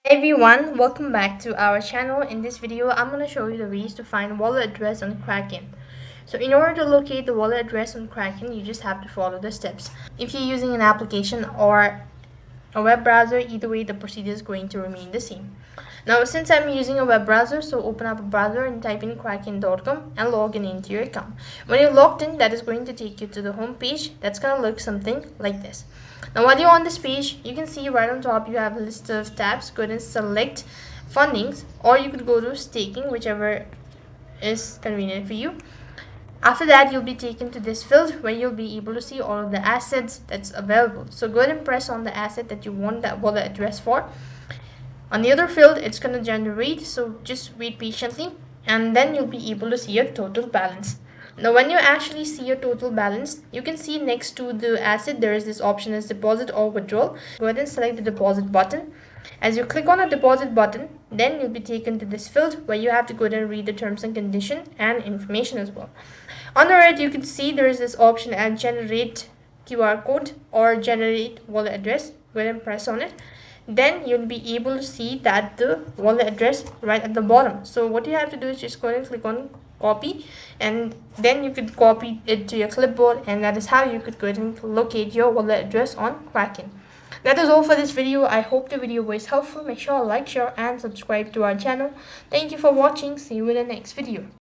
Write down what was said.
Hi everyone, welcome back to our channel. In this video, I'm going to show you the ways to find wallet address on Kraken. So in order to locate the wallet address on Kraken, you just have to follow the steps. If you're using an application or a web browser, either way the procedure is going to remain the same. Now since I'm using a web browser, so open up a browser and type in kraken.com and log in into your account. When you're logged in, that is going to take you to the home page. That's going to look something like this. Now while you're on this page, you can see right on top you have a list of tabs. Go ahead and select fundings, or you could go to staking, whichever is convenient for you. After that, you'll be taken to this field where you'll be able to see all of the assets that's available. So go ahead and press on the asset that you want that wallet address for. On the other field, it's going to generate, so just wait patiently and then you'll be able to see your total balance. Now when you actually see your total balance, you can see next to the asset there is this option as deposit or withdrawal. Go ahead and select the deposit button. As you click on the deposit button, then you'll be taken to this field where you have to go ahead and read the terms and condition and information as well. On the right, you can see there is this option as generate QR code or generate wallet address. Go ahead and press on it. Then you'll be able to see that the wallet address right at the bottom. So what you have to do is just go ahead and click on copy, and then you could copy it to your clipboard, and that is how you could go ahead and locate your wallet address on Kraken. That is all for this video. I hope the video was helpful. Make sure to like, share and subscribe to our channel. Thank you for watching. See you in the next video.